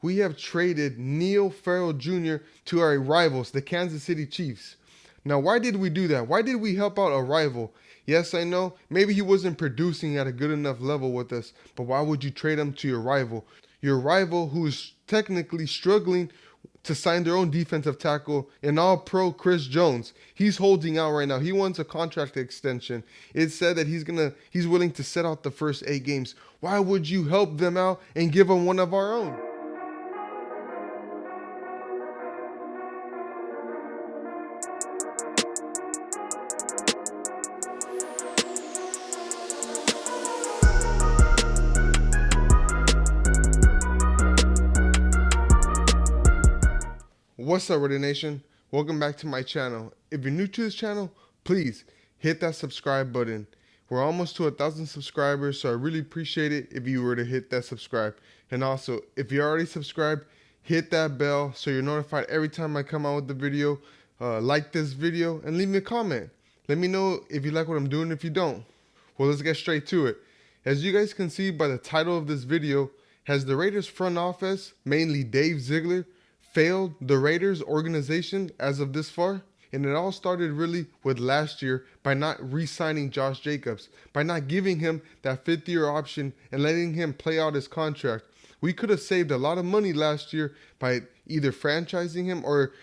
we have traded Neil Farrell Jr. to our rivals, the Kansas City Chiefs. Now, why did we do that? Why did we help out a rival? Yes, I know, maybe he wasn't producing at a good enough level with us, but why would you trade him to your rival? Your rival who's technically struggling to sign their own defensive tackle, an all-pro Chris Jones. He's holding out right now. He wants a contract extension. It said that he's willing to set out the first 8 games. Why would you help them out and give them one of our own? What's up, Reddit Nation? Welcome back to my channel. If you're new to this channel, please hit that subscribe button. We're almost to 1,000 subscribers, so I really appreciate it if you were to hit that subscribe. And also, if you're already subscribed, hit that bell so you're notified every time I come out with the video. Like this video and leave me a comment. Let me know if you like what I'm doing, if you don't. Well, let's get straight to it. As you guys can see by the title of this video, has the Raiders front office, mainly Dave Ziegler, failed the Raiders organization as of this far? And it all started really with last year by not re-signing Josh Jacobs, by not giving him that 5th-year option and letting him play out his contract. We could have saved a lot of money last year by either franchising him or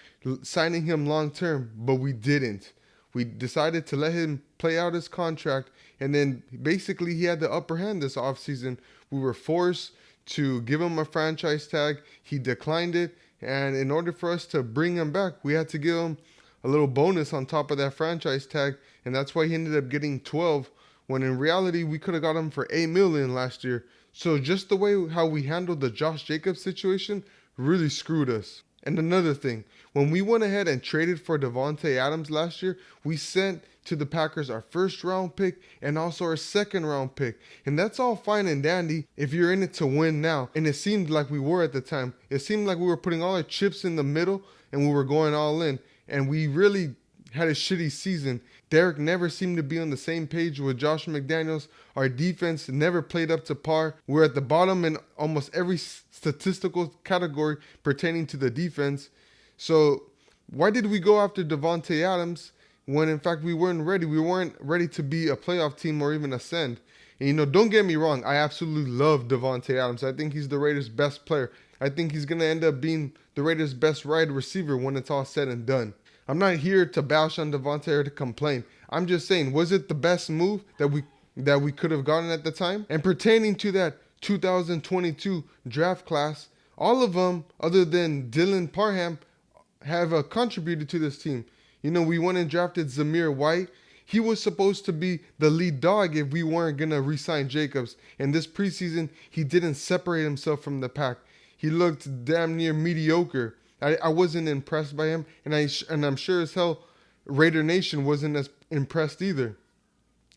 signing him long-term, but we didn't. We decided to let him play out his contract, and then basically he had the upper hand this offseason. We were forced to give him a franchise tag. He declined it. And in order for us to bring him back, we had to give him a little bonus on top of that franchise tag. And that's why he ended up getting 12, when in reality, we could have got him for $8 million last year. So just the way how we handled the Josh Jacobs situation really screwed us. And another thing, when we went ahead and traded for Davante Adams last year, we sent to the Packers our 1st-round pick and also our 2nd-round pick. And that's all fine and dandy if you're in it to win now. And it seemed like we were at the time. It seemed like we were putting all our chips in the middle and we were going all in. And we really had a shitty season. Derek never seemed to be on the same page with Josh McDaniels. Our defense never played up to par. We're at the bottom in almost every statistical category pertaining to the defense. So why did we go after Davante Adams when in fact we weren't ready? We weren't ready to be a playoff team or even ascend. And don't get me wrong, I absolutely love Davante Adams. I think he's the Raiders' best player. I think he's going to end up being the Raiders' best wide receiver when it's all said and done. I'm not here to bash on Davante or to complain. I'm just saying, was it the best move that we could have gotten at the time? And pertaining to that 2022 draft class, all of them, other than Dylan Parham, have contributed to this team. We went and drafted Zamir White. He was supposed to be the lead dog if we weren't going to re-sign Jacobs. And this preseason, he didn't separate himself from the pack. He looked damn near mediocre. I wasn't impressed by him, and I'm sure as hell Raider Nation wasn't as impressed either.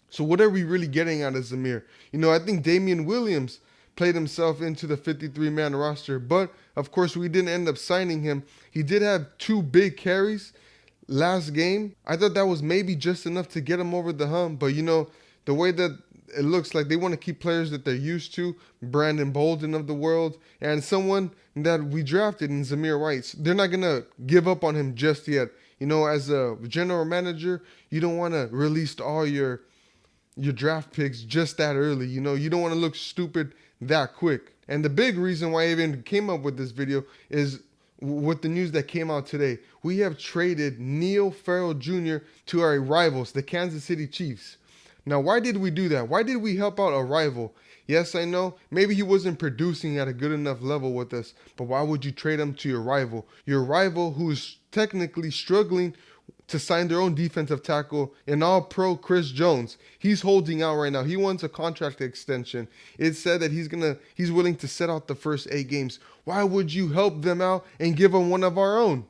So what are we really getting out of Zamir? I think Damian Williams played himself into the 53-man roster, but of course we didn't end up signing him. He did have 2 big carries last game. I thought that was maybe just enough to get him over the hump, but the way that it looks like they want to keep players that they're used to, Brandon Bolden of the world, and someone that we drafted in Zamir White. They're not going to give up on him just yet. As a general manager, you don't want to release all your draft picks just that early. You don't want to look stupid that quick. And the big reason why I even came up with this video is with the news that came out today. We have traded Neil Farrell Jr. to our rivals, the Kansas City Chiefs. Now, why did we do that? Why did we help out a rival? Yes, I know, maybe he wasn't producing at a good enough level with us, but why would you trade him to your rival? Your rival who's technically struggling to sign their own defensive tackle, an all-pro Chris Jones. He's holding out right now. He wants a contract extension. It said that he's willing to set out the first 8 games. Why would you help them out and give them one of our own?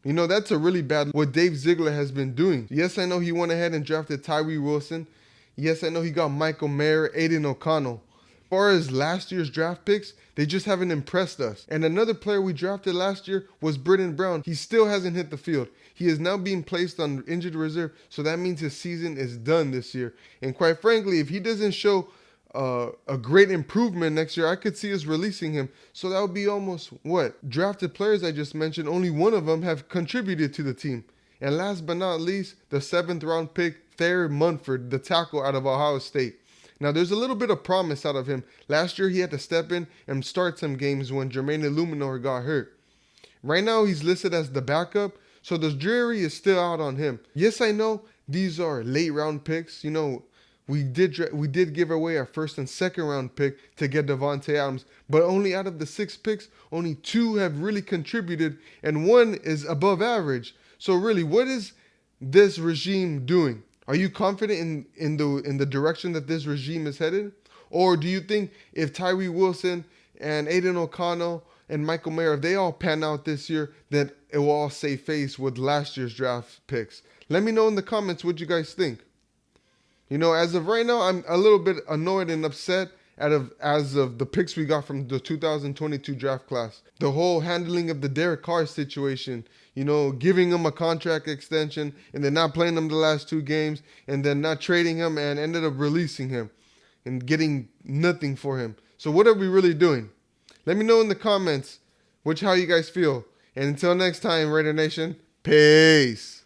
That's a really bad what Dave Ziegler has been doing. Yes, I know he went ahead and drafted Tyree Wilson. Yes, I know he got Michael Mayer, Aiden O'Connell. As far as last year's draft picks, they just haven't impressed us. And another player we drafted last year was Britton Brown. He still hasn't hit the field. He is now being placed on injured reserve, so that means his season is done this year. And quite frankly, if he doesn't show a great improvement next year, I could see us releasing him. So that would be almost what? Drafted players I just mentioned, only one of them have contributed to the team. And last but not least, the 7th-round pick, Thayer Munford, the tackle out of Ohio State. Now, there's a little bit of promise out of him. Last year, he had to step in and start some games when Jermaine Illuminor got hurt. Right now, he's listed as the backup, so the jury is still out on him. Yes, I know these are late-round picks. You know, we did give away our 1st and 2nd round pick to get Devontae Adams, but only out of the 6 picks, only 2 have really contributed, and 1 is above average. So really, what is this regime doing? Are you confident in the direction that this regime is headed? Or do you think if Tyree Wilson and Aiden O'Connell and Michael Mayer, if they all pan out this year, then it will all save face with last year's draft picks? Let me know in the comments what you guys think. You know, as of right now, I'm a little bit annoyed and upset as of the picks we got from the 2022 draft class. The whole handling of the Derek Carr situation, you know, giving him a contract extension and then not playing him the last 2 games and then not trading him and ended up releasing him and getting nothing for him. So what are we really doing? Let me know in the comments how you guys feel. And until next time, Raider Nation, peace.